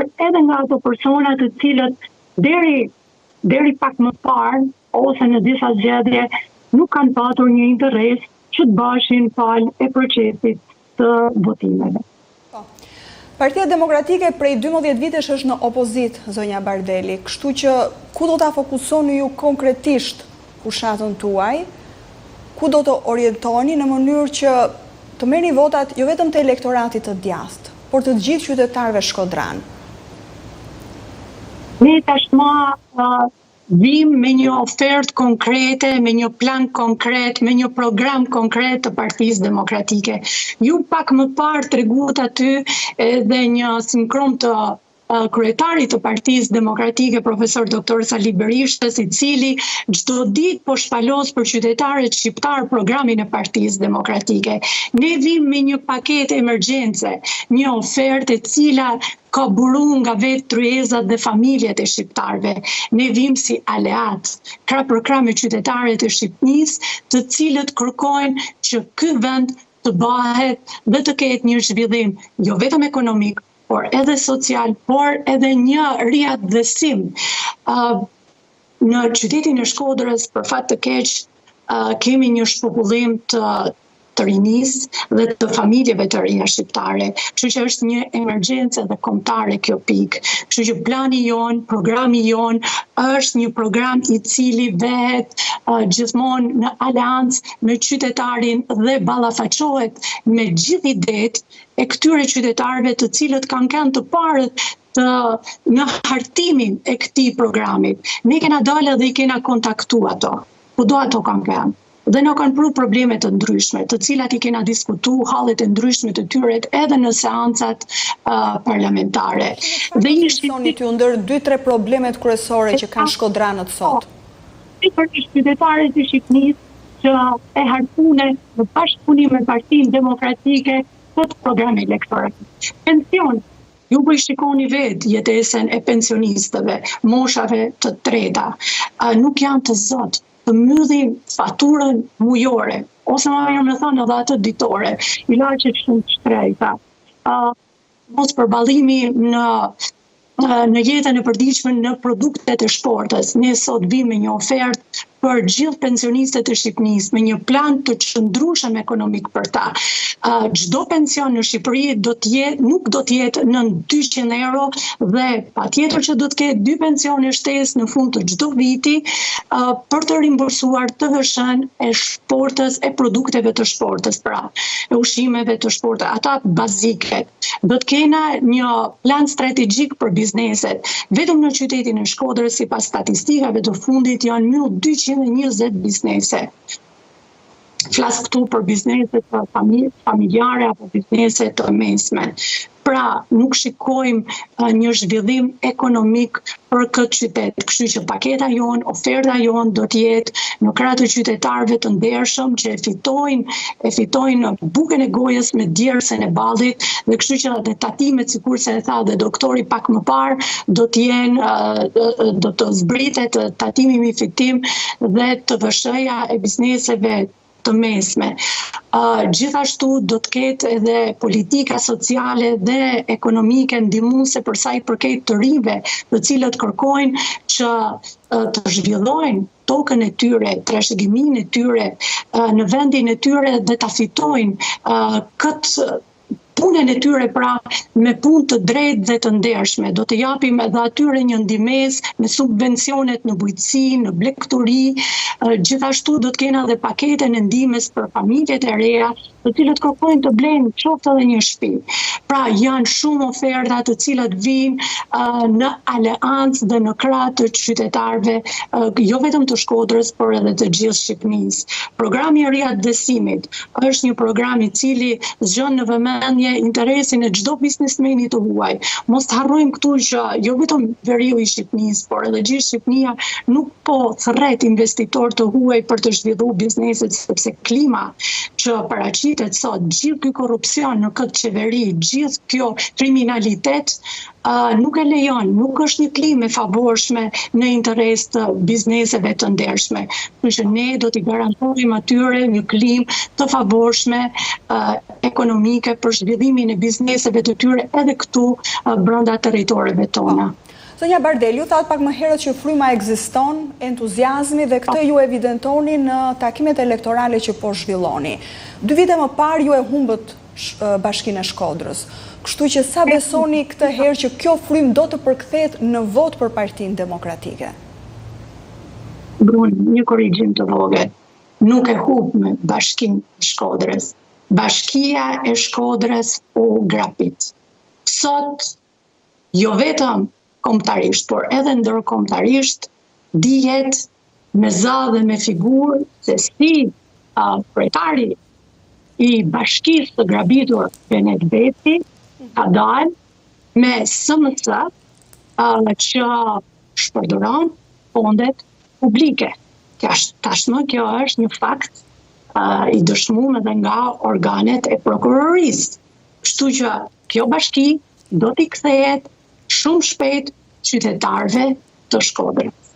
por edhe nga ato persona të cilët deri pak më parë ose në disa zgjedhje nuk kanë patur një interes që të bashin palë e procesit të votimeve. Partia Demokratike prej 12 vitesh është në opozit, zonja Bardeli, kështu që ku do ta fokusoni ju konkretisht fushatën tuaj, ku do të orientoni në mënyrë që të merrni votat jo vetëm të elektoratit të djathtë, por të gjithë qytetarëve shkodran? Ne tashmë vim me një ofertë konkrete, me një plan konkret, me një program konkret të Partisë Demokratike. Ju pak më parë treguat aty edhe një sinkron të kryetarit të Partisë Demokratike, profesor Dr. Sali Berishës, i cili çdo ditë po shpalos për qytetarët shqiptar programin e Partisë Demokratike. Ne vim me një paketë emergjence, një ofertë e cila ka buru nga vetë tryezat dhe familjet e shqiptarve. Ne vim si aleat, krah për krah me qytetarët e Shqipërisë, të cilët kërkojnë që ky vend të bëhet dhe të ketë një zhvillim jo vetëm ekonomik, por edhe social, por edhe një riaktësim. Në qytetin e Shkodrës, për fat të keq, kemi një shpopullim të rinisë dhe të familjeve të rinja shqiptare. Kështu që është një emergjencë dhe kombëtare kjo pikë. Kështu që plani jon, programi jon është një program i cili vehet gjithmonë në aleancë me qytetarin dhe ballafaqohet me gjithë idetë e këtyre qytetarëve të cilët kanë qenë të parët në hartimin e këtij programit. Ne kena dalë dhe i kena kontaktu ato, kudo ato kanë qenë. Dhe në kanë pru probleme të ndryshme, të cilat i kena diskutu hallet e ndryshme të tyre edhe në seancat parlamentare. Dhe ishtë të ndër 2-3 problemet kryesore që kanë shkodranët sot? Për qytetarët e Shqipërisë që e hartune në bashkëpunim me Partinë Demokratike këtë program elektoral. Pension, ju po i shikoni vetë jetesën e pensionistëve, moshave të treta, nuk janë të zotë të mbyllim faturën mujore, ose më mirë me thënë edhe atë ditore, ilaqe shumë të shtrejta. Mos përballimi në jetën e përditshme në produktet e shportës. Ne sot vim me një ofertë për gjithë pensionistët e Shqipërisë, me një plan të qëndrueshëm ekonomik për ta. Çdo pension në Shqipëri nuk do të jetë nën 200 euro dhe patjetër që do të ketë 2 pensione shtesë në fund të çdo viti për të rimbursuar TVSH-n e shportës, e produkteve të shportës, pra, e ushqimeve të shportës, ata bazike. Do të kena një plan strategjik për bizneset. Vetëm në qytetin e Shkodrës, sipas statistikave të fundit, janë mbyll 220 biznese. Flas këtu për bizneset familjare apo bizneset të mesme. Pra, nuk shikojmë një zhvillim ekonomik për këtë qytet. Kështu që paketa jon, oferta jon do të jetë në krah të qytetarëve të ndershëm që e fitojnë bukën e gojës me djersën e ballit, dhe kështu që edhe tatimet, sikurse e tha dhe doktori pak më parë, do të zbritet tatimi mi fitim dhe TVSH-ja e bizneseve të mesme. Gjithashtu do të ketë edhe politika sociale dhe ekonomike ndihmuese për sa i përket të rinjve, të cilët kërkojnë që të zhvillojnë tokën e tyre, trashëgiminë e tyre në vendin e tyre dhe ta fitojnë këtë punën e tyre, pra me punë të drejtë dhe të ndershme. Do të japim edhe atyre një ndihmesë me subvencionet në bujqësi, në blegturi. Gjithashtu do të kena edhe paketën e ndihmës për familjet e reja, të cilët kërkojnë të blejnë qoftë edhe një shtëpi. Pra, janë shumë oferta të cilat vijnë në aleancë dhe në krah të qytetarëve, jo vetëm të Shkodrës, por edhe të gjithë Shqipërisë. Programi i riaktësimit është një program i cili zgjon në vëmendje interesin e çdo biznesmeni të huaj. Mos të harrojmë këtu që jo vetëm veriu i Shqipërisë, por edhe gjithë Shqipëria nuk po thret investitor të huaj për të zhvilluar bizneset, sepse klima që paraqit ngjitet sot gjithë ky korrupsion në këtë qeveri, gjithë kjo kriminalitet, nuk e lejon, nuk është një klimë e favorshme në interes të bizneseve të ndershme. Kështu që ne do t'i garantojmë atyre një klimë të favorshme ekonomike për zhvillimin e bizneseve të tyre edhe këtu brenda territoreve tona. Zonja Bardel, ju thatë pak më herët që fryma ekziston, entuziazmi dhe këtë ju evidentoni në takimet elektorale që po zhvilloni. 2 vite më parë ju e humbët Bashkinë e Shkodrës. Kështu që sa besoni këtë herë që kjo frymë do të përkthehet në vot për Partinë Demokratike? Brun, një korrigjim të vogël. Nuk e humbëm Bashkinë e Shkodrës. Bashkia e Shkodrës u grapit. Sot, jo vetëm kombëtarisht, por edhe ndërkombëtarisht, dihet me zë dhe me figurë se si kryetari i bashkisë të grabitur Benet Beci ka dalë me SMS që shpërdoron fondet publike. Tashmë kjo është një fakt i dëshmuar edhe nga organet e prokurorisë. Kështu që kjo bashki do t'i kthehet shumë shpejt qytetarëve të Shkodrës.